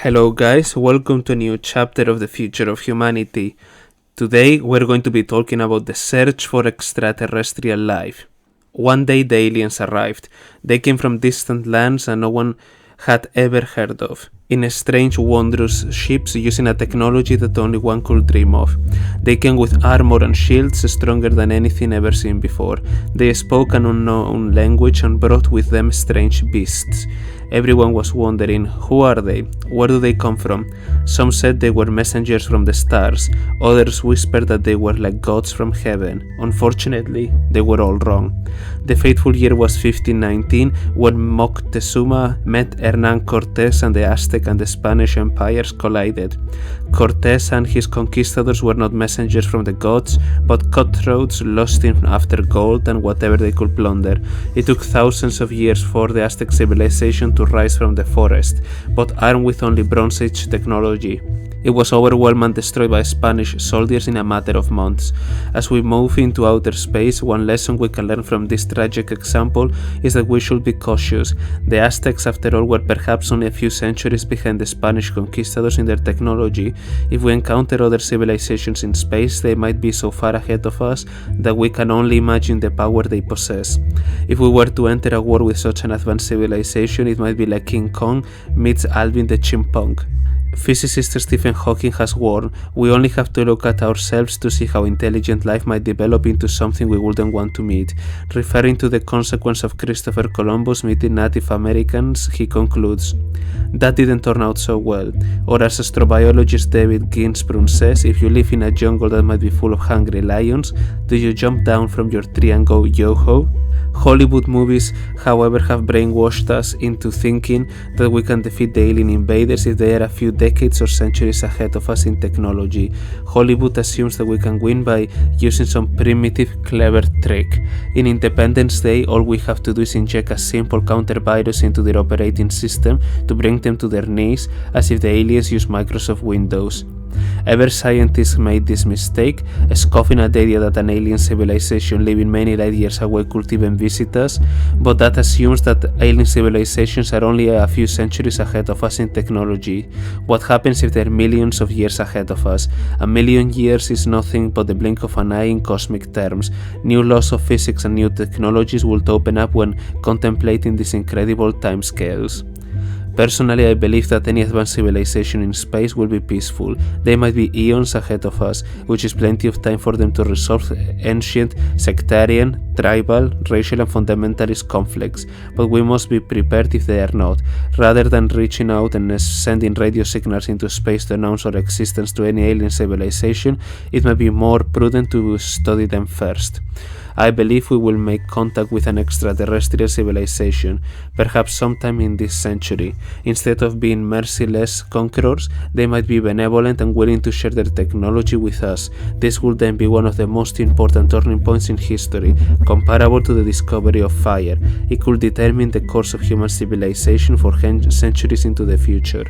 Hello guys, welcome to a new chapter of the future of humanity. Today we're going to be talking about the search for extraterrestrial life. One day the aliens arrived. They came from distant lands and no one had ever heard of, in strange wondrous ships using a technology that only one could dream of. They came with armor and shields stronger than anything ever seen before. They spoke an unknown language and brought with them strange beasts. Everyone was wondering, who are they? Where do they come from? Some said they were messengers from the stars. Others whispered that they were like gods from heaven. Unfortunately, they were all wrong. The fateful year was 1519 when Moctezuma met Hernán Cortés and the Aztec and the Spanish empires collided. Cortés and his conquistadors were not messengers from the gods, but cutthroats lusting after gold and whatever they could plunder. It took thousands of years for the Aztec civilization to rise from the forest, but armed with only Bronze Age technology. It was overwhelmed and destroyed by Spanish soldiers in a matter of months. As we move into outer space, one lesson we can learn from this tragic example is that we should be cautious. The Aztecs, after all, were perhaps only a few centuries behind the Spanish conquistadors in their technology. If we encounter other civilizations in space, they might be so far ahead of us that we can only imagine the power they possess. If we were to enter a war with such an advanced civilization, it might be like King Kong meets Alvin the Chipmunk. Physicist Stephen Hawking has warned, we only have to look at ourselves to see how intelligent life might develop into something we wouldn't want to meet. Referring to the consequence of Christopher Columbus meeting Native Americans, he concludes, that didn't turn out so well. Or as astrobiologist David Ginsburg says, if you live in a jungle that might be full of hungry lions, do you jump down from your tree and go yo-ho? Hollywood movies, however, have brainwashed us into thinking that we can defeat the alien invaders if they are a few decades or centuries ahead of us in technology. Hollywood assumes that we can win by using some primitive, clever trick. In Independence Day, all we have to do is inject a simple counter-virus into their operating system to bring them to their knees, as if the aliens use Microsoft Windows. Ever scientists made this mistake, scoffing at the idea that an alien civilization living many light years away could even visit us, but that assumes that alien civilizations are only a few centuries ahead of us in technology. What happens if they're millions of years ahead of us? A million years is nothing but the blink of an eye in cosmic terms. New laws of physics and new technologies will open up when contemplating these incredible timescales. Personally, I believe that any advanced civilization in space will be peaceful. They might be eons ahead of us, which is plenty of time for them to resolve ancient, sectarian, tribal, racial and fundamentalist conflicts, but we must be prepared if they are not. Rather than reaching out and sending radio signals into space to announce our existence to any alien civilization, it may be more prudent to study them first. I believe we will make contact with an extraterrestrial civilization, perhaps sometime in this century. Instead of being merciless conquerors, they might be benevolent and willing to share their technology with us. This will then be one of the most important turning points in history, comparable to the discovery of fire. It could determine the course of human civilization for centuries into the future.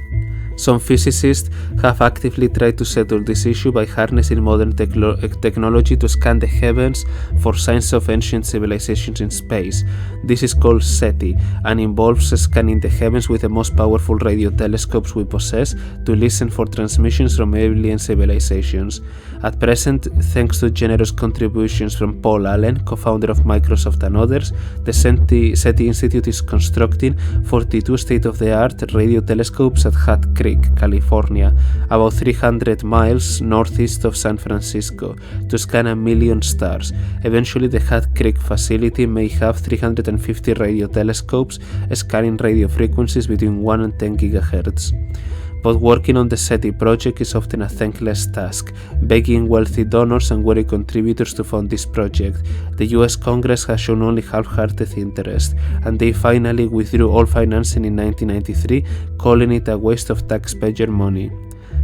Some physicists have actively tried to settle this issue by harnessing modern technology to scan the heavens for signs of ancient civilizations in space. This is called SETI and involves scanning the heavens with the most powerful radio telescopes we possess to listen for transmissions from alien civilizations. At present, thanks to generous contributions from Paul Allen, co-founder of Microsoft and others, the SETI Institute is constructing 42 state-of-the-art radio telescopes at Hat Creek, California, about 300 miles northeast of San Francisco, to scan 1 million stars. Eventually, the Hat Creek facility may have 350 radio telescopes scanning radio frequencies between 1 and 10 GHz. But working on the SETI project is often a thankless task, begging wealthy donors and worthy contributors to fund this project. The US Congress has shown only half-hearted interest, and they finally withdrew all financing in 1993, calling it a waste of taxpayer money.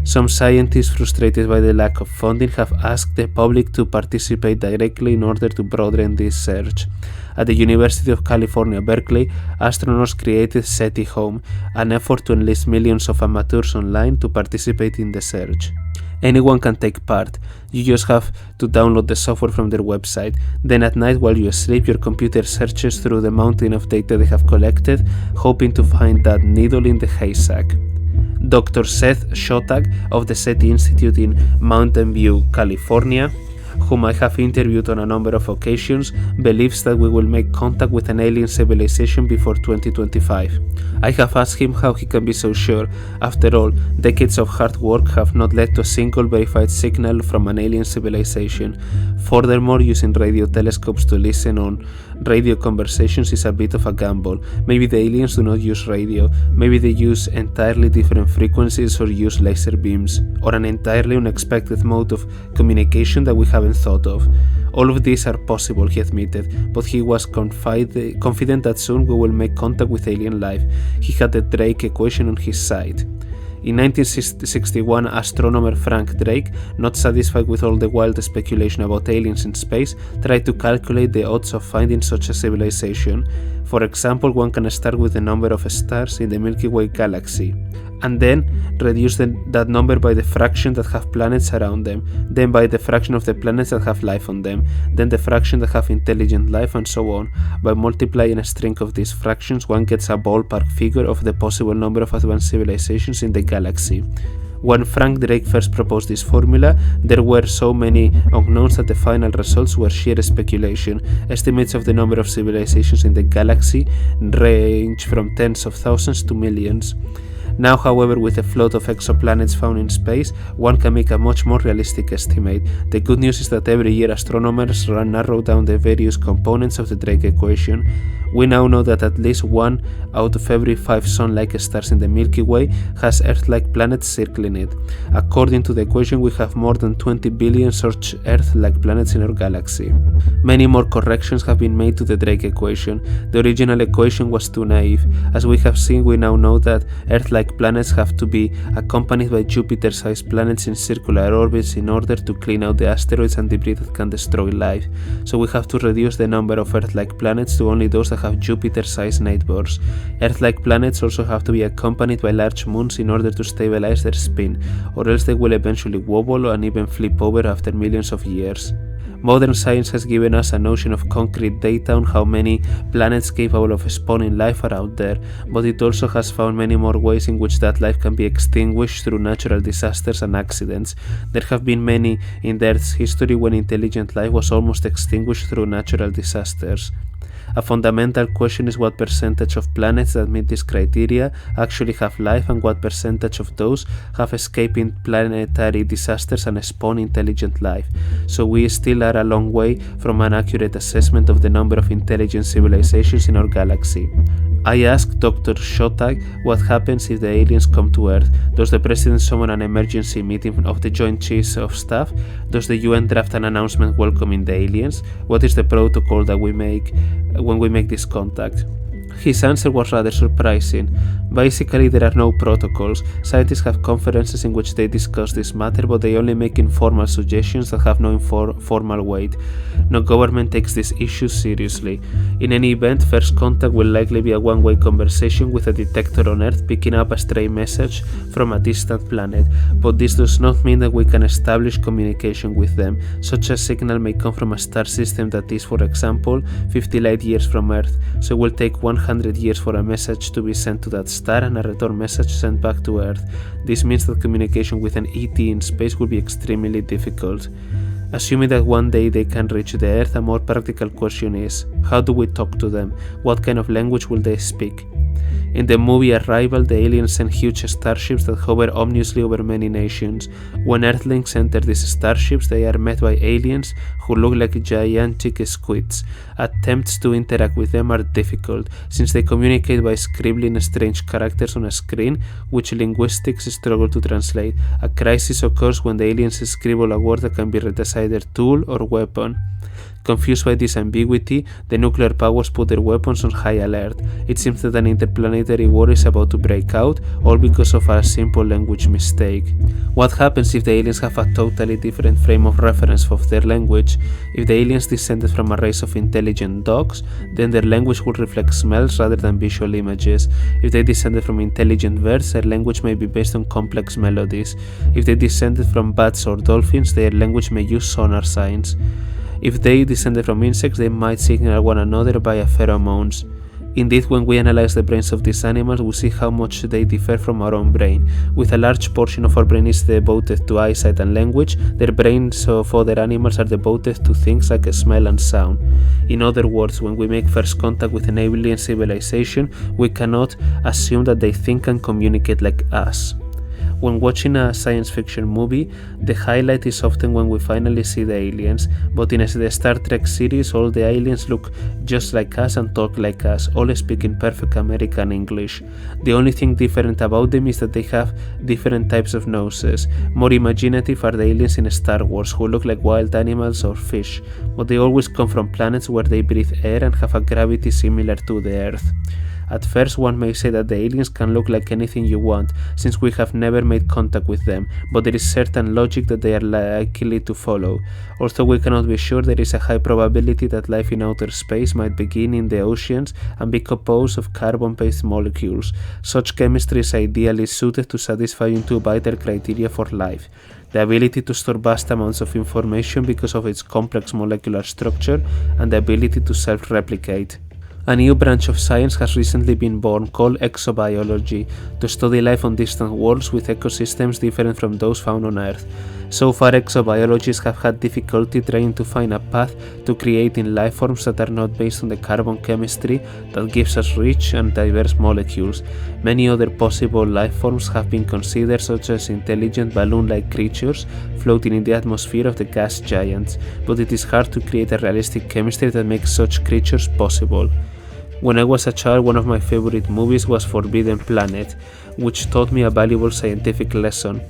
Some scientists, frustrated by the lack of funding, have asked the public to participate directly in order to broaden this search. At the University of California, Berkeley, astronauts created SETI Home, an effort to enlist millions of amateurs online to participate in the search. Anyone can take part. You just have to download the software from their website. Then at night while you sleep, your computer searches through the mountain of data they have collected, hoping to find that needle in the haystack. Dr. Seth Shotag of the SETI Institute in Mountain View, California, whom I have interviewed on a number of occasions, believes that we will make contact with an alien civilization before 2025. I have asked him how he can be so sure. After all, decades of hard work have not led to a single verified signal from an alien civilization. Furthermore, using radio telescopes to listen on radio conversations is a bit of a gamble. Maybe the aliens do not use radio, maybe they use entirely different frequencies or use laser beams, or an entirely unexpected mode of communication that we haven't thought of. All of these are possible, he admitted, but he was confident that soon we will make contact with alien life. He had the Drake equation on his side. In 1961, astronomer Frank Drake, not satisfied with all the wild speculation about aliens in space, tried to calculate the odds of finding such a civilization. For example, one can start with the number of stars in the Milky Way galaxy, and then reduce that number by the fraction that have planets around them, then by the fraction of the planets that have life on them, then the fraction that have intelligent life, and so on. By multiplying a string of these fractions, one gets a ballpark figure of the possible number of advanced civilizations in the galaxy. When Frank Drake first proposed this formula, there were so many unknowns that the final results were sheer speculation. Estimates of the number of civilizations in the galaxy range from tens of thousands to millions. Now, however, with a flood of exoplanets found in space, one can make a much more realistic estimate. The good news is that every year astronomers narrow down the various components of the Drake equation. We now know that at least 1 out of every 5 Sun-like stars in the Milky Way has Earth-like planets circling it. According to the equation, we have more than 20 billion such Earth-like planets in our galaxy. Many more corrections have been made to the Drake equation. The original equation was too naive. As we have seen, we now know that Earth-like planets have to be accompanied by Jupiter-sized planets in circular orbits in order to clean out the asteroids and debris that can destroy life. So we have to reduce the number of Earth-like planets to only those that have Jupiter-sized neighbors. Earth-like planets also have to be accompanied by large moons in order to stabilize their spin, or else they will eventually wobble and even flip over after millions of years. Modern science has given us a notion of concrete data on how many planets capable of spawning life are out there, but it also has found many more ways in which that life can be extinguished through natural disasters and accidents. There have been many in the Earth's history when intelligent life was almost extinguished through natural disasters. A fundamental question is what percentage of planets that meet this criteria actually have life and what percentage of those have escaped planetary disasters and spawned intelligent life. So we still are a long way from an accurate assessment of the number of intelligent civilizations in our galaxy. I asked Dr. Shotag what happens if the aliens come to Earth. Does the President summon an emergency meeting of the Joint Chiefs of Staff? Does the UN draft an announcement welcoming the aliens? What is the protocol that we make when we make this contact? His answer was rather surprising. Basically, there are no protocols. Scientists have conferences in which they discuss this matter, but they only make informal suggestions that have no formal weight. No government takes these issues seriously. In any event, first contact will likely be a one-way conversation with a detector on Earth picking up a stray message from a distant planet, but this does not mean that we can establish communication with them. Such a signal may come from a star system that is, for example, 50 light years from Earth, so it will take 100 years for a message to be sent to that star and a return message sent back to Earth. This means that communication with an ET in space will be extremely difficult. Assuming that one day they can reach the Earth, a more practical question is, how do we talk to them? What kind of language will they speak? In the movie Arrival, the aliens send huge starships that hover ominously over many nations. When Earthlings enter these starships, they are met by aliens who look like gigantic squids. Attempts to interact with them are difficult, since they communicate by scribbling strange characters on a screen, which linguistics struggle to translate. A crisis occurs when the aliens scribble a word that can be read as either tool or weapon. Confused by this ambiguity, the nuclear powers put their weapons on high alert. It seems that an interplanetary war is about to break out, all because of a simple language mistake. What happens if the aliens have a totally different frame of reference of their language? If the aliens descended from a race of intelligent dogs, then their language would reflect smells rather than visual images. If they descended from intelligent birds, their language may be based on complex melodies. If they descended from bats or dolphins, their language may use sonar signs. If they descended from insects, they might signal one another via pheromones. Indeed, when we analyze the brains of these animals, we see how much they differ from our own brain. With a large portion of our brain is devoted to eyesight and language, the brains of other animals are devoted to things like smell and sound. In other words, when we make first contact with an alien civilization, we cannot assume that they think and communicate like us. When watching a science fiction movie, the highlight is often when we finally see the aliens, but in the Star Trek series, all the aliens look just like us and talk like us, all speaking perfect American English. The only thing different about them is that they have different types of noses. More imaginative are the aliens in Star Wars, who look like wild animals or fish, but they always come from planets where they breathe air and have a gravity similar to the Earth. At first, one may say that the aliens can look like anything you want, since we have never made contact with them, but there is certain logic that they are likely to follow. Although we cannot be sure, there is a high probability that life in outer space might begin in the oceans and be composed of carbon-based molecules. Such chemistry is ideally suited to satisfying two vital criteria for life: the ability to store vast amounts of information because of its complex molecular structure, and the ability to self-replicate. A new branch of science has recently been born called exobiology, to study life on distant worlds with ecosystems different from those found on Earth. So far, exobiologists have had difficulty trying to find a path to creating life forms that are not based on the carbon chemistry that gives us rich and diverse molecules. Many other possible life forms have been considered, such as intelligent balloon-like creatures floating in the atmosphere of the gas giants, but it is hard to create a realistic chemistry that makes such creatures possible. When I was a child, one of my favorite movies was Forbidden Planet, which taught me a valuable scientific lesson.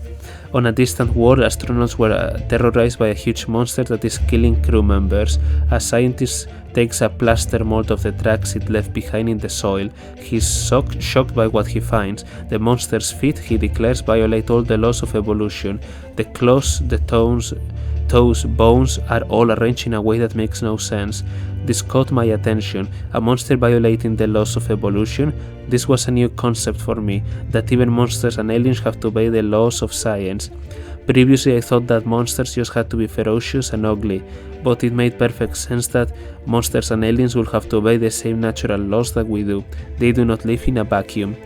On a distant world, astronauts were terrorized by a huge monster that is killing crew members. A scientist takes a plaster mold of the tracks it left behind in the soil. He is shocked by what he finds. The monster's feet, he declares, violate all the laws of evolution. The claws, the toes, bones are all arranged in a way that makes no sense. This caught my attention. A monster violating the laws of evolution? This was a new concept for me, that even monsters and aliens have to obey the laws of science. Previously, I thought that monsters just had to be ferocious and ugly, but it made perfect sense that monsters and aliens will have to obey the same natural laws that we do. They do not live in a vacuum.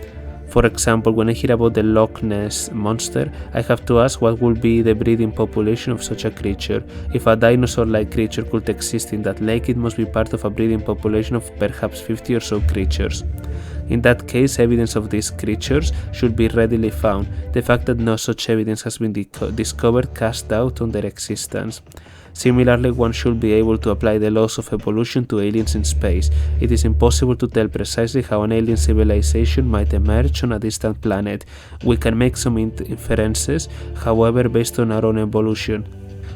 For example, when I hear about the Loch Ness monster, I have to ask what would be the breeding population of such a creature. If a dinosaur-like creature could exist in that lake, it must be part of a breeding population of perhaps 50 or so creatures. In that case, evidence of these creatures should be readily found. The fact that no such evidence has been discovered casts doubt on their existence. Similarly, one should be able to apply the laws of evolution to aliens in space. It is impossible to tell precisely how an alien civilization might emerge on a distant planet. We can make some inferences, however, based on our own evolution.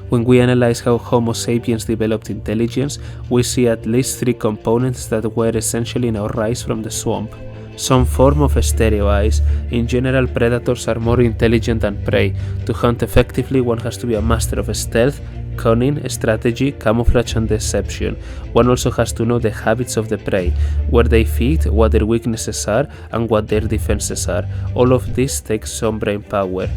When we analyze how Homo sapiens developed intelligence, we see at least three components that were essentially in our rise from the swamp. Some form of stereo eyes. In general, predators are more intelligent than prey. To hunt effectively, one has to be a master of stealth, cunning, strategy, camouflage and deception. One also has to know the habits of the prey, where they feed, what their weaknesses are, and what their defenses are. All of this takes some brain power.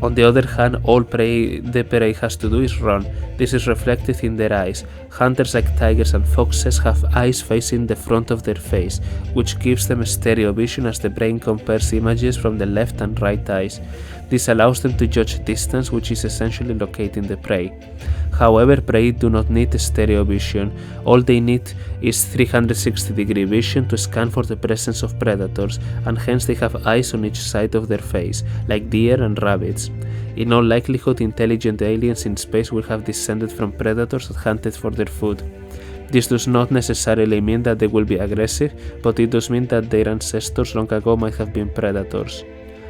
On the other hand, all the prey has to do is run. This is reflected in their eyes. Hunters like tigers and foxes have eyes facing the front of their face, which gives them stereo vision as the brain compares images from the left and right eyes. This allows them to judge distance, which is essentially locating the prey. However, prey do not need stereo vision. All they need is 360-degree vision to scan for the presence of predators, and hence they have eyes on each side of their face, like deer and rabbits. In all likelihood, intelligent aliens in space will have descended from predators that hunted for their food. This does not necessarily mean that they will be aggressive, but it does mean that their ancestors long ago might have been predators.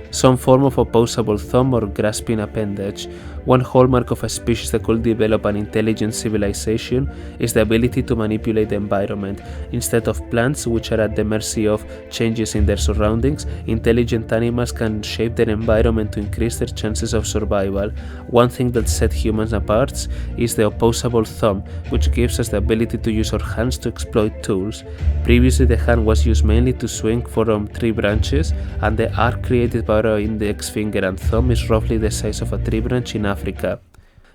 Some form of opposable thumb or grasping appendage. One hallmark of a species that could develop an intelligent civilization is the ability to manipulate the environment. Instead of plants, which are at the mercy of changes in their surroundings, intelligent animals can shape their environment to increase their chances of survival. One thing that sets humans apart is the opposable thumb, which gives us the ability to use our hands to exploit tools. Previously, the hand was used mainly to swing from tree branches, and the arc created by our index finger and thumb is roughly the size of a tree branch in Africa.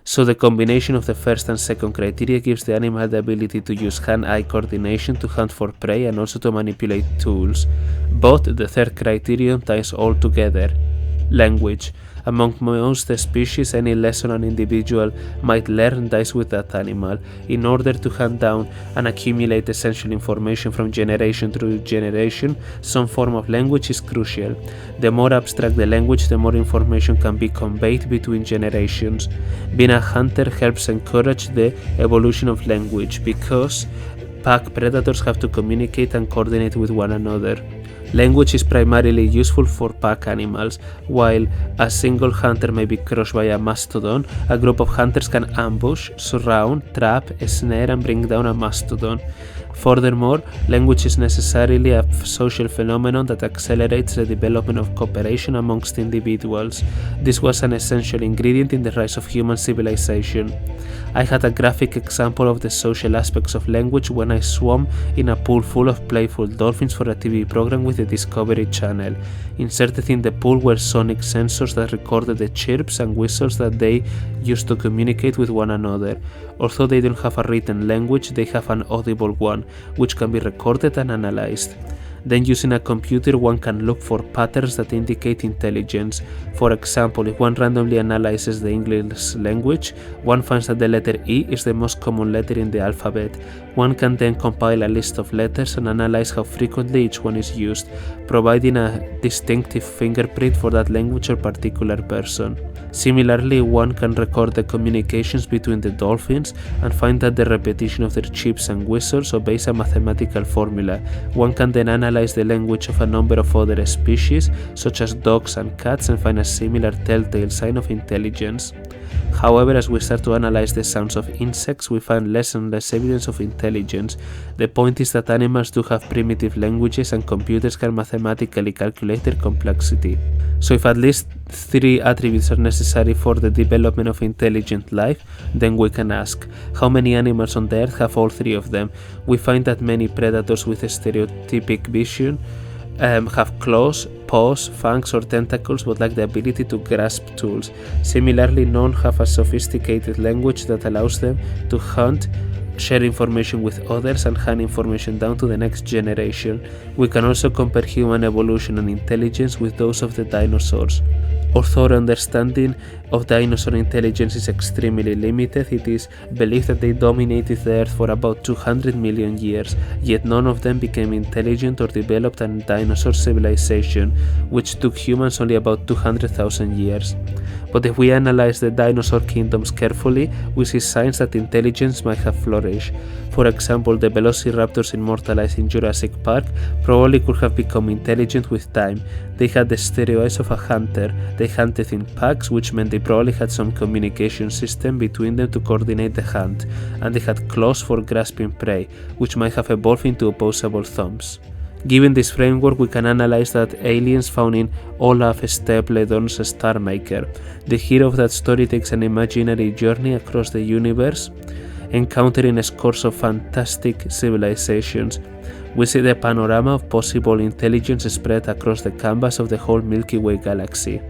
So the combination of the first and second criteria gives the animal the ability to use hand-eye coordination to hunt for prey and also to manipulate tools. But the third criterion ties all together: language. Among most species, any lesson an individual might learn dies with that animal. In order to hand down and accumulate essential information from generation to generation, some form of language is crucial. The more abstract the language, the more information can be conveyed between generations. Being a hunter helps encourage the evolution of language because pack predators have to communicate and coordinate with one another. Language is primarily useful for pack animals. While a single hunter may be crushed by a mastodon, a group of hunters can ambush, surround, trap, snare, and bring down a mastodon. Furthermore, language is necessarily a social phenomenon that accelerates the development of cooperation amongst individuals. This was an essential ingredient in the rise of human civilization. I had a graphic example of the social aspects of language when I swam in a pool full of playful dolphins for a TV program with the Discovery Channel. Inserted in the pool were sonic sensors that recorded the chirps and whistles that they used to communicate with one another. Although they don't have a written language, they have an audible one, which can be recorded and analyzed. Then, using a computer, one can look for patterns that indicate intelligence. For example, if one randomly analyzes the English language, one finds that the letter E is the most common letter in the alphabet. One can then compile a list of letters and analyze how frequently each one is used, providing a distinctive fingerprint for that language or particular person. Similarly, one can record the communications between the dolphins and find that the repetition of their chips and whistles obeys a mathematical formula. One can then analyze the language of a number of other species, such as dogs and cats, and find a similar telltale sign of intelligence. However, as we start to analyze the sounds of insects, we find less and less evidence of intelligence. The point is that animals do have primitive languages and computers can mathematically calculate their complexity. So if at least 3 attributes are necessary for the development of intelligent life, then we can ask, how many animals on the earth have all 3 of them? We find that many predators with a stereotypic vision have claws, paws, fangs, or tentacles, but lack the ability to grasp tools. Similarly, none have a sophisticated language that allows them to hunt, share information with others, and hand information down to the next generation. We can also compare human evolution and intelligence with those of the dinosaurs. Although our understanding of dinosaur intelligence is extremely limited, it is believed that they dominated the Earth for about 200 million years, yet none of them became intelligent or developed a dinosaur civilization, which took humans only about 200,000 years. But if we analyze the dinosaur kingdoms carefully, we see signs that intelligence might have flourished. For example, the velociraptors immortalized in Jurassic Park probably could have become intelligent with time. They had the stereo eyes of a hunter, they hunted in packs, which meant they probably had some communication system between them to coordinate the hunt, and they had claws for grasping prey, which might have evolved into opposable thumbs. Given this framework, we can analyze that aliens found in Olaf Stapledon's Star Maker. The hero of that story takes an imaginary journey across the universe, encountering scores of fantastic civilizations. We see the panorama of possible intelligence spread across the canvas of the whole Milky Way galaxy.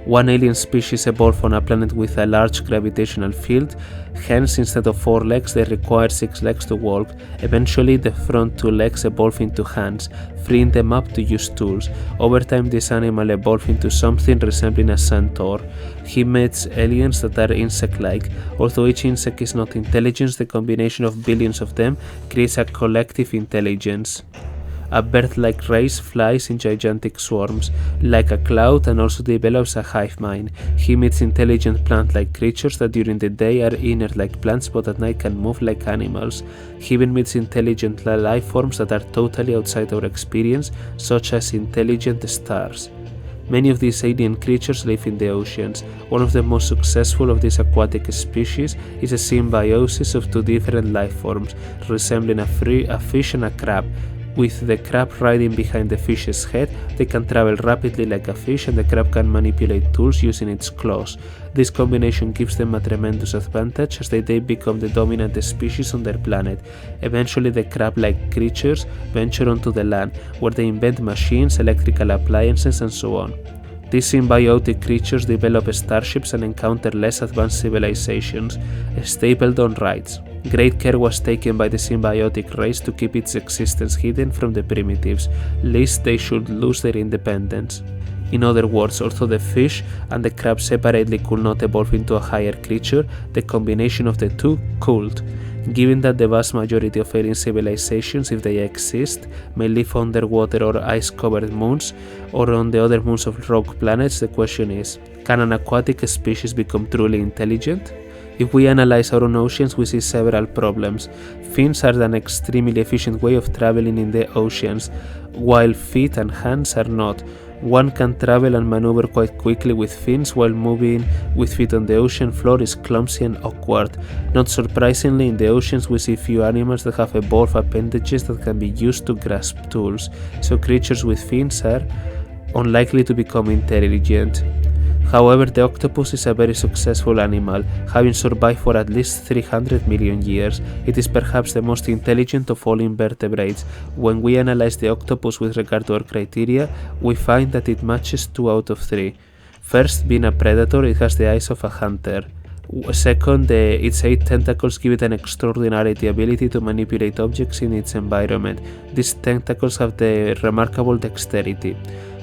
One alien species evolved on a planet with a large gravitational field, hence instead of 4 legs they require 6 legs to walk. Eventually the front 2 legs evolve into hands, freeing them up to use tools. Over time this animal evolved into something resembling a centaur. He meets aliens that are insect-like. Although each insect is not intelligent, the combination of billions of them creates a collective intelligence. A bird-like race flies in gigantic swarms, like a cloud, and also develops a hive mind. He meets intelligent plant-like creatures that during the day are inert like plants but at night can move like animals. He even meets intelligent life forms that are totally outside our experience, such as intelligent stars. Many of these alien creatures live in the oceans. One of the most successful of these aquatic species is a symbiosis of 2 different life forms, resembling a fish and a crab. With the crab riding behind the fish's head, they can travel rapidly like a fish, and the crab can manipulate tools using its claws. This combination gives them a tremendous advantage as they become the dominant species on their planet. Eventually the crab-like creatures venture onto the land, where they invent machines, electrical appliances, and so on. These symbiotic creatures develop starships and encounter less advanced civilizations. Stapleton writes, "Great care was taken by the symbiotic race to keep its existence hidden from the primitives, lest they should lose their independence." In other words, although the fish and the crab separately could not evolve into a higher creature, the combination of the two could. Given that the vast majority of alien civilizations, if they exist, may live underwater or ice-covered moons, or on the other moons of rock planets, the question is, can an aquatic species become truly intelligent? If we analyze our own oceans, we see several problems. Fins are an extremely efficient way of traveling in the oceans, while feet and hands are not. One can travel and maneuver quite quickly with fins, while moving with feet on the ocean floor is clumsy and awkward. Not surprisingly, in the oceans we see few animals that have evolved appendages that can be used to grasp tools, so creatures with fins are unlikely to become intelligent. However, the octopus is a very successful animal, having survived for at least 300 million years. It is perhaps the most intelligent of all invertebrates. When we analyze the octopus with regard to our criteria, we find that it matches 2 out of 3. First, being a predator, it has the eyes of a hunter. Second, its 8 tentacles give it an extraordinary ability to manipulate objects in its environment. These tentacles have the remarkable dexterity.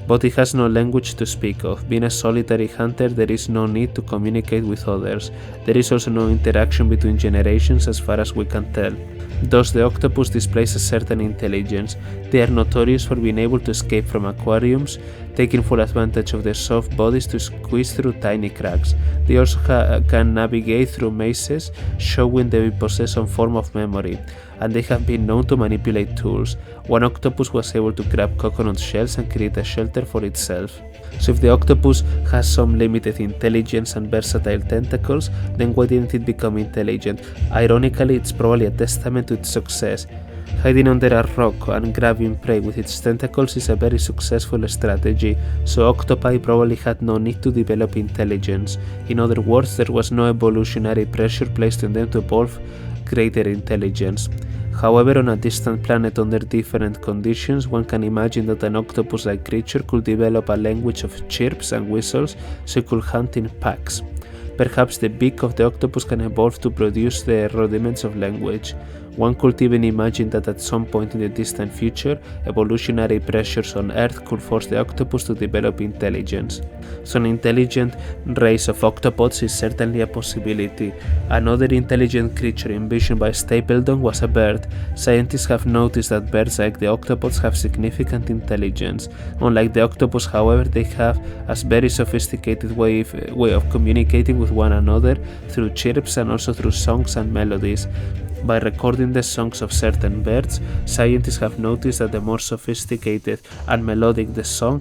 But it has no language to speak of. Being a solitary hunter, there is no need to communicate with others. There is also no interaction between generations as far as we can tell. Thus, the octopus displays a certain intelligence. They are notorious for being able to escape from aquariums, taking full advantage of their soft bodies to squeeze through tiny cracks. They also can navigate through mazes, showing they possess some form of memory, and they have been known to manipulate tools. One octopus was able to grab coconut shells and create a shelter for itself. So if the octopus has some limited intelligence and versatile tentacles, then why didn't it become intelligent? Ironically, it's probably a testament to its success. Hiding under a rock and grabbing prey with its tentacles is a very successful strategy, so octopi probably had no need to develop intelligence. In other words, there was no evolutionary pressure placed on them to evolve greater intelligence. However, on a distant planet under different conditions, one can imagine that an octopus-like creature could develop a language of chirps and whistles, so it could hunt in packs. Perhaps the beak of the octopus can evolve to produce the rudiments of language. One could even imagine that at some point in the distant future, evolutionary pressures on Earth could force the octopus to develop intelligence. So an intelligent race of octopods is certainly a possibility. Another intelligent creature envisioned by Stapleton was a bird. Scientists have noticed that birds like the octopods have significant intelligence. Unlike the octopus, however, they have a very sophisticated way of communicating with one another through chirps and also through songs and melodies. By recording the songs of certain birds, scientists have noticed that the more sophisticated and melodic the song,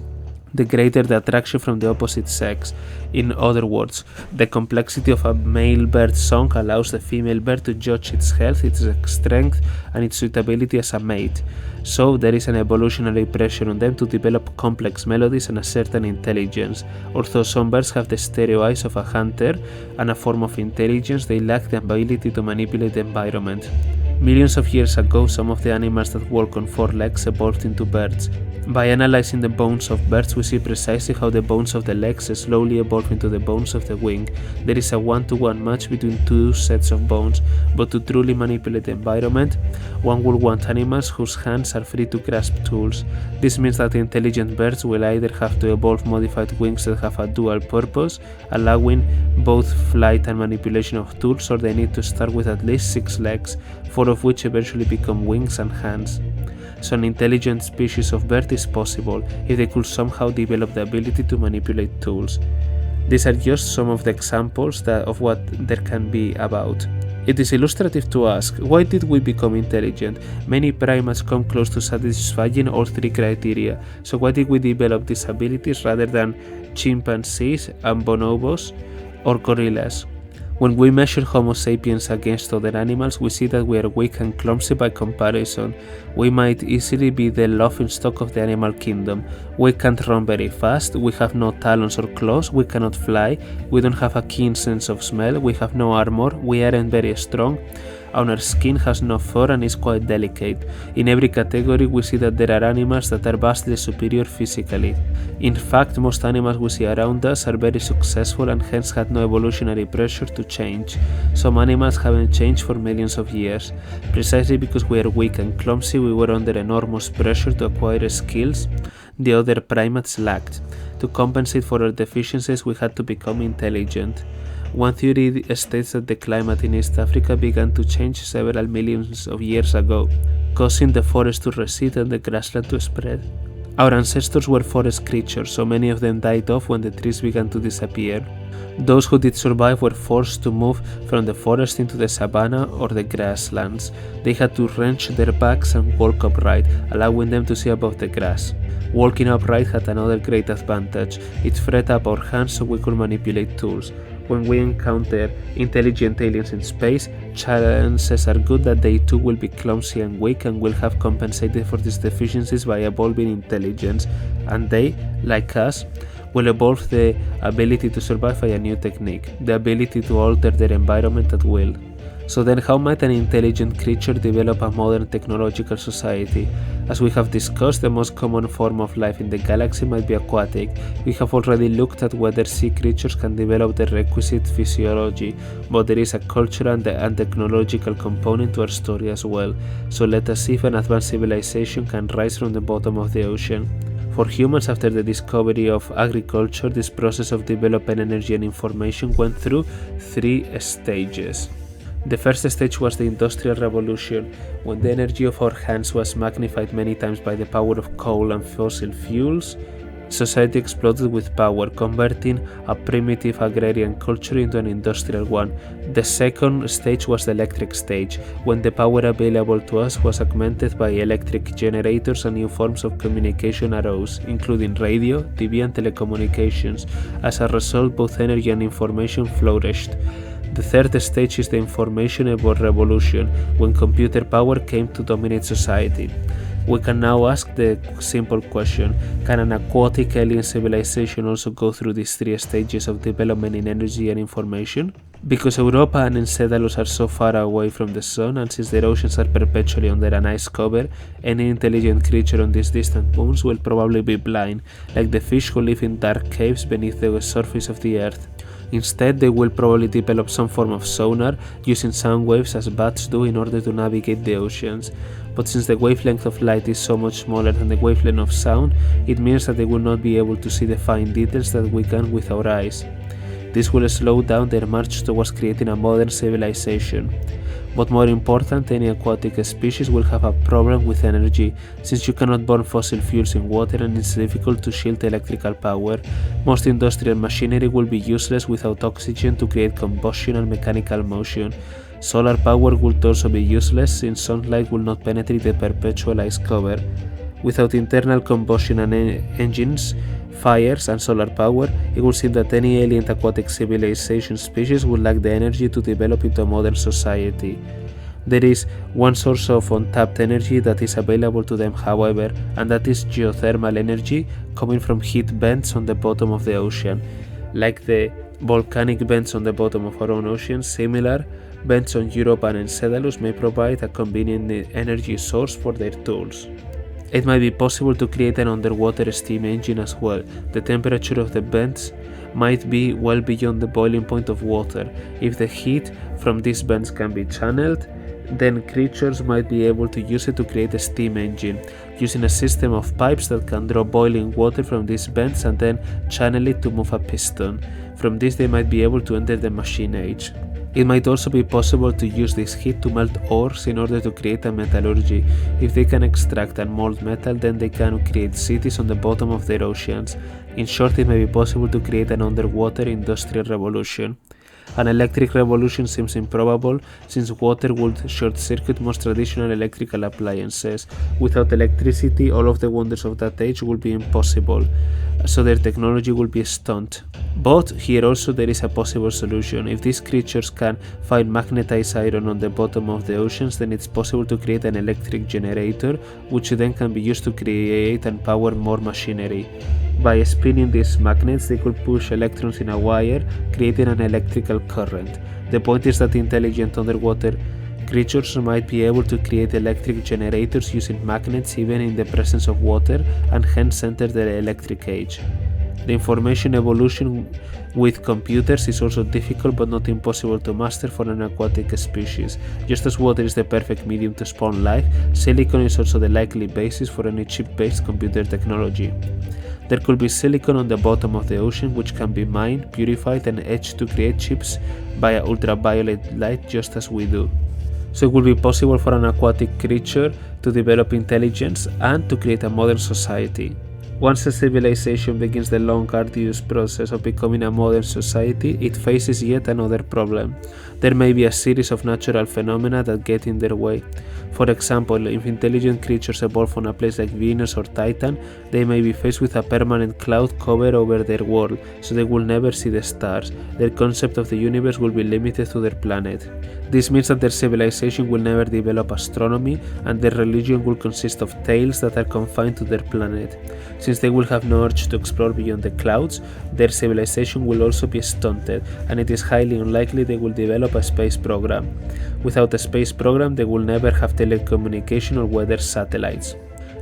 the greater the attraction from the opposite sex. In other words, the complexity of a male bird's song allows the female bird to judge its health, its strength, and its suitability as a mate. So there is an evolutionary pressure on them to develop complex melodies and a certain intelligence. Although some birds have the stereo eyes of a hunter and a form of intelligence, they lack the ability to manipulate the environment. Millions of years ago, some of the animals that walk on 4 legs evolved into birds. By analyzing the bones of birds, we see precisely how the bones of the legs slowly evolve into the bones of the wing. There is a 1-to-1 match between 2 sets of bones, but to truly manipulate the environment, one will want animals whose hands are free to grasp tools. This means that intelligent birds will either have to evolve modified wings that have a dual purpose, allowing both flight and manipulation of tools, or they need to start with at least 6 legs, 4 of which eventually become wings and hands. So an intelligent species of bird is possible if they could somehow develop the ability to manipulate tools. These are just some of the examples of what there can be about. It is illustrative to ask, why did we become intelligent? Many primates come close to satisfying all 3 criteria, so why did we develop these abilities rather than chimpanzees and bonobos or gorillas? When we measure Homo sapiens against other animals, we see that we are weak and clumsy by comparison. We might easily be the laughingstock of the animal kingdom. We can't run very fast, we have no talons or claws, we cannot fly, we don't have a keen sense of smell, we have no armor, we aren't very strong. Our skin has no fur and is quite delicate. In every category, we see that there are animals that are vastly superior physically. In fact, most animals we see around us are very successful and hence had no evolutionary pressure to change. Some animals haven't changed for millions of years. Precisely because we are weak and clumsy, we were under enormous pressure to acquire skills the other primates lacked. To compensate for our deficiencies, we had to become intelligent. One theory states that the climate in East Africa began to change several millions of years ago, causing the forest to recede and the grassland to spread. Our ancestors were forest creatures, so many of them died off when the trees began to disappear. Those who did survive were forced to move from the forest into the savanna or the grasslands. They had to wrench their backs and walk upright, allowing them to see above the grass. Walking upright had another great advantage. It freed up our hands so we could manipulate tools. When we encounter intelligent aliens in space, chances are good that they too will be clumsy and weak and will have compensated for these deficiencies by evolving intelligence, and they, like us, will evolve the ability to survive by a new technique, the ability to alter their environment at will. So then how might an intelligent creature develop a modern technological society? As we have discussed, the most common form of life in the galaxy might be aquatic. We have already looked at whether sea creatures can develop the requisite physiology, but there is a cultural and technological component to our story as well. So let us see if an advanced civilization can rise from the bottom of the ocean. For humans, after the discovery of agriculture, this process of developing energy and information went through 3 stages. The first stage was the Industrial Revolution, when the energy of our hands was magnified many times by the power of coal and fossil fuels. Society exploded with power, converting a primitive agrarian culture into an industrial one. The second stage was the electric stage, when the power available to us was augmented by electric generators and new forms of communication arose, including radio, TV and telecommunications. As a result, both energy and information flourished. The third stage is the Information Revolution, when computer power came to dominate society. We can now ask the simple question, can an aquatic alien civilization also go through these 3 stages of development in energy and information? Because Europa and Enceladus are so far away from the sun, and since their oceans are perpetually under an ice cover, any intelligent creature on these distant moons will probably be blind, like the fish who live in dark caves beneath the surface of the earth. Instead, they will probably develop some form of sonar, using sound waves as bats do in order to navigate the oceans. But since the wavelength of light is so much smaller than the wavelength of sound, it means that they will not be able to see the fine details that we can with our eyes. This will slow down their march towards creating a modern civilization. But more important, any aquatic species will have a problem with energy, since you cannot burn fossil fuels in water and it's difficult to shield electrical power. Most industrial machinery will be useless without oxygen to create combustion and mechanical motion. Solar power would also be useless, since sunlight will not penetrate the perpetual ice cover. Without internal combustion and engines, fires and solar power, it would seem that any alien aquatic civilization species would lack the energy to develop into a modern society. There is one source of untapped energy that is available to them, however, and that is geothermal energy coming from heat vents on the bottom of the ocean. Like the volcanic vents on the bottom of our own ocean, similar vents on Europa and Enceladus may provide a convenient energy source for their tools. It might be possible to create an underwater steam engine as well. The temperature of the vents might be well beyond the boiling point of water. If the heat from these vents can be channeled, then creatures might be able to use it to create a steam engine, using a system of pipes that can draw boiling water from these vents and then channel it to move a piston. From this they might be able to enter the machine age. It might also be possible to use this heat to melt ores in order to create a metallurgy. If they can extract and mold metal, then they can create cities on the bottom of their oceans. In short, it may be possible to create an underwater industrial revolution. An electric revolution seems improbable, since water would short-circuit most traditional electrical appliances. Without electricity, all of the wonders of that age would be impossible, so their technology will be stunned. But here also there is a possible solution. If these creatures can find magnetized iron on the bottom of the oceans, then it's possible to create an electric generator, which then can be used to create and power more machinery. By spinning these magnets, they could push electrons in a wire, creating an electrical current. The point is that intelligent underwater Creatures might be able to create electric generators using magnets even in the presence of water, and hence enter the electric age. The information evolution with computers is also difficult but not impossible to master for an aquatic species. Just as water is the perfect medium to spawn life, silicon is also the likely basis for any chip-based computer technology. There could be silicon on the bottom of the ocean which can be mined, purified and etched to create chips via ultraviolet light just as we do. So it will be possible for an aquatic creature to develop intelligence and to create a modern society. Once a civilization begins the long arduous process of becoming a modern society, it faces yet another problem. There may be a series of natural phenomena that get in their way. For example, if intelligent creatures evolve on a place like Venus or Titan, they may be faced with a permanent cloud cover over their world, so they will never see the stars. Their concept of the universe will be limited to their planet. This means that their civilization will never develop astronomy, and their religion will consist of tales that are confined to their planet. Since they will have no urge to explore beyond the clouds, their civilization will also be stunted, and it is highly unlikely they will develop a space program. Without a space program, they will never have telecommunication or weather satellites.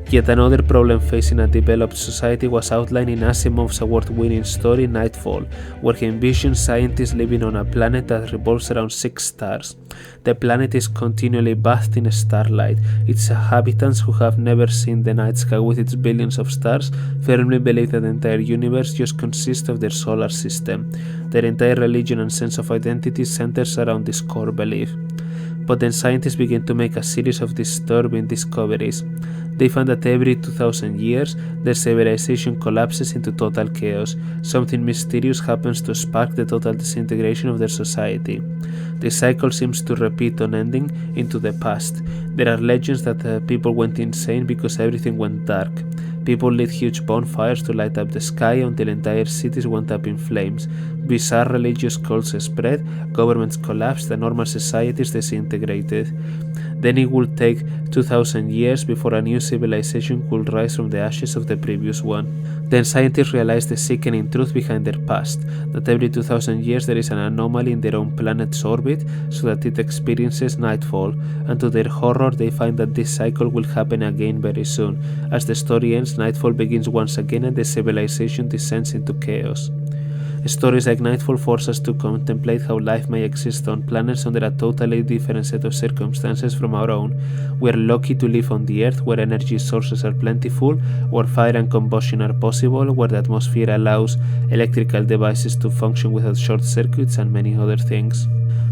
Yet another problem facing a developed society was outlined in Asimov's award-winning story Nightfall, where he envisions scientists living on a planet that revolves around 6 stars. The planet is continually bathed in starlight. Its inhabitants, who have never seen the night sky with its billions of stars, firmly believe that the entire universe just consists of their solar system. Their entire religion and sense of identity centers around this core belief. But then scientists begin to make a series of disturbing discoveries. They find that every 2000 years, their civilization collapses into total chaos. Something mysterious happens to spark the total disintegration of their society. The cycle seems to repeat unending into the past. There are legends that people went insane because everything went dark. People lit huge bonfires to light up the sky until entire cities went up in flames. Bizarre religious cults spread, governments collapsed, and normal societies disintegrated. Then it would take 2000 years before a new civilization could rise from the ashes of the previous one. Then scientists realized the sickening truth behind their past, that every 2000 years there is an anomaly in their own planet's orbit so that it experiences nightfall, and to their horror they find that this cycle will happen again very soon. As the story ends, nightfall begins once again and the civilization descends into chaos. Stories like Nightfall force us to contemplate how life may exist on planets under a totally different set of circumstances from our own. We are lucky to live on the Earth, where energy sources are plentiful, where fire and combustion are possible, where the atmosphere allows electrical devices to function without short circuits, and many other things.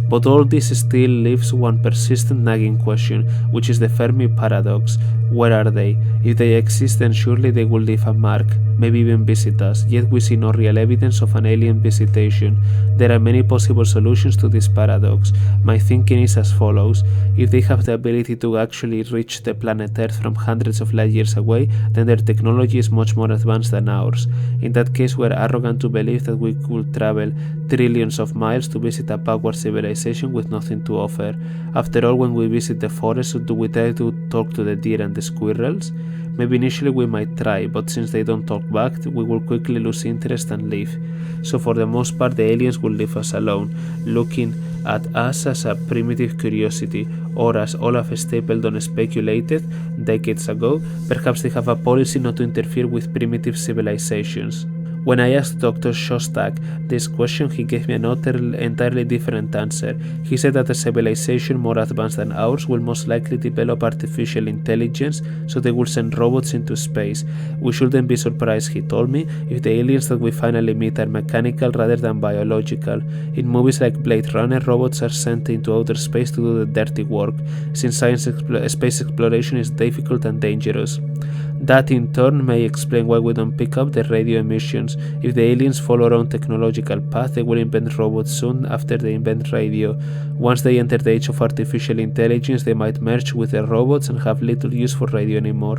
But all this still leaves one persistent nagging question, which is the Fermi paradox. Where are they? If they exist, then surely they will leave a mark, maybe even visit us, yet we see no real evidence of an alien visitation. There are many possible solutions to this paradox. My thinking is as follows. If they have the ability to actually reach the planet Earth from hundreds of light years away, then their technology is much more advanced than ours. In that case, we are arrogant to believe that we could travel trillions of miles to visit a backward civilization with nothing to offer. After all, when we visit the forest, do we try to talk to the deer and the squirrels? Maybe initially we might try, but since they don't talk back, we will quickly lose interest and leave. So for the most part, the aliens will leave us alone, looking at us as a primitive curiosity, or as Olaf Stapledon speculated decades ago, perhaps they have a policy not to interfere with primitive civilizations. When I asked Dr. Shostak this question, he gave me an entirely different answer. He said that a civilization more advanced than ours will most likely develop artificial intelligence, so they will send robots into space. We shouldn't be surprised, he told me, if the aliens that we finally meet are mechanical rather than biological. In movies like Blade Runner, robots are sent into outer space to do the dirty work, since space exploration is difficult and dangerous. That in turn may explain why we don't pick up the radio emissions. If the aliens follow our own technological path, they will invent robots soon after they invent radio. Once they enter the age of artificial intelligence, they might merge with the robots and have little use for radio anymore.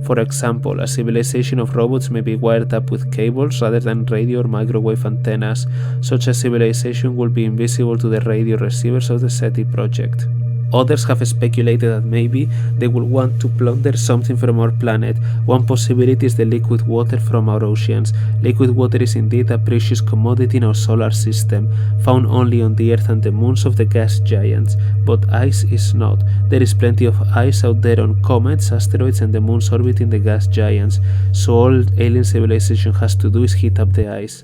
For example, a civilization of robots may be wired up with cables rather than radio or microwave antennas. Such a civilization will be invisible to the radio receivers of the SETI project. Others have speculated that maybe they will want to plunder something from our planet. One possibility is the liquid water from our oceans. Liquid water is indeed a precious commodity in our solar system, found only on the Earth and the moons of the gas giants. But ice is not. There is plenty of ice out there on comets, asteroids, and the moons orbiting the gas giants, so all alien civilization has to do is heat up the ice.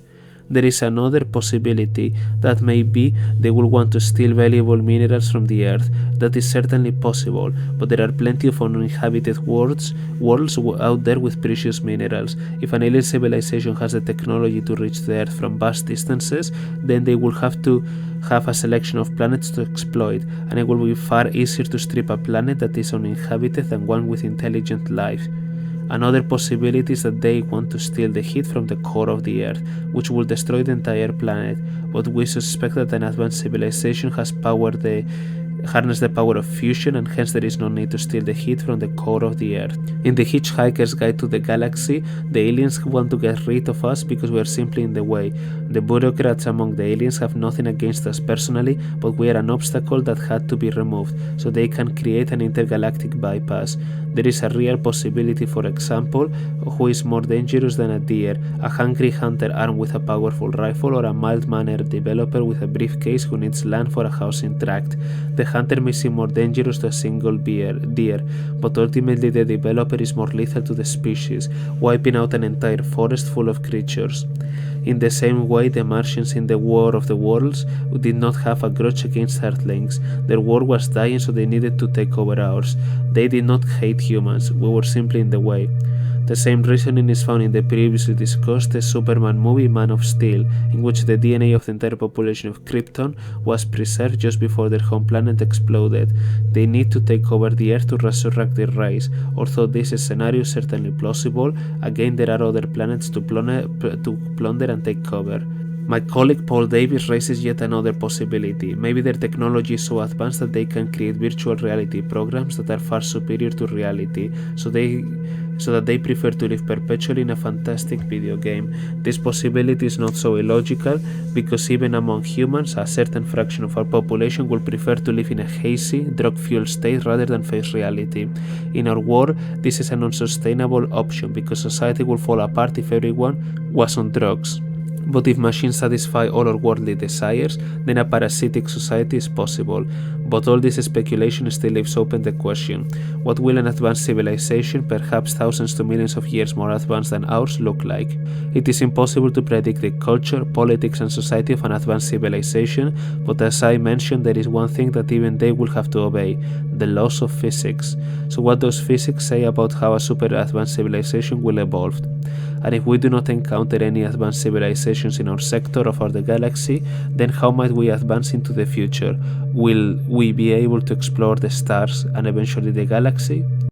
There is another possibility that maybe they will want to steal valuable minerals from the earth. That is certainly possible, but there are plenty of uninhabited worlds out there with precious minerals. If an alien civilization has the technology to reach the earth from vast distances, then they will have to have a selection of planets to exploit, and it will be far easier to strip a planet that is uninhabited than one with intelligent life. Another possibility is that they want to steal the heat from the core of the Earth, which will destroy the entire planet, but we suspect that an advanced civilization has harness the power of fusion, and hence there is no need to steal the heat from the core of the Earth. In the Hitchhiker's Guide to the Galaxy, the aliens want to get rid of us because we are simply in the way. The bureaucrats among the aliens have nothing against us personally, but we are an obstacle that had to be removed, so they can create an intergalactic bypass. There is a real possibility, for example, who is more dangerous than a deer, a hungry hunter armed with a powerful rifle, or a mild-mannered developer with a briefcase who needs land for a housing tract. The hunter may seem more dangerous to a single deer, but ultimately the developer is more lethal to the species, wiping out an entire forest full of creatures. In the same way, the Martians in the War of the Worlds did not have a grudge against Earthlings. Their world was dying, so they needed to take over ours. They did not hate humans, we were simply in the way. The same reasoning is found in the previously discussed Superman movie Man of Steel, in which the DNA of the entire population of Krypton was preserved just before their home planet exploded. They need to take over the Earth to resurrect their race. Although this scenario is certainly plausible, again there are other planets to plunder and take cover. My colleague Paul Davis raises yet another possibility. Maybe their technology is so advanced that they can create virtual reality programs that are far superior to reality, so that they prefer to live perpetually in a fantastic video game. This possibility is not so illogical, because even among humans, a certain fraction of our population will prefer to live in a hazy, drug-fueled state rather than face reality. In our world, this is an unsustainable option, because society will fall apart if everyone was on drugs. But if machines satisfy all our worldly desires, then a parasitic society is possible. But all this speculation still leaves open the question: what will an advanced civilization, perhaps thousands to millions of years more advanced than ours, look like? It is impossible to predict the culture, politics, and society of an advanced civilization, but as I mentioned, there is one thing that even they will have to obey: the laws of physics. So what does physics say about how a super advanced civilization will evolve? And if we do not encounter any advanced civilizations in our sector of the galaxy, then how might we advance into the future? Will we be able to explore the stars and eventually the galaxy?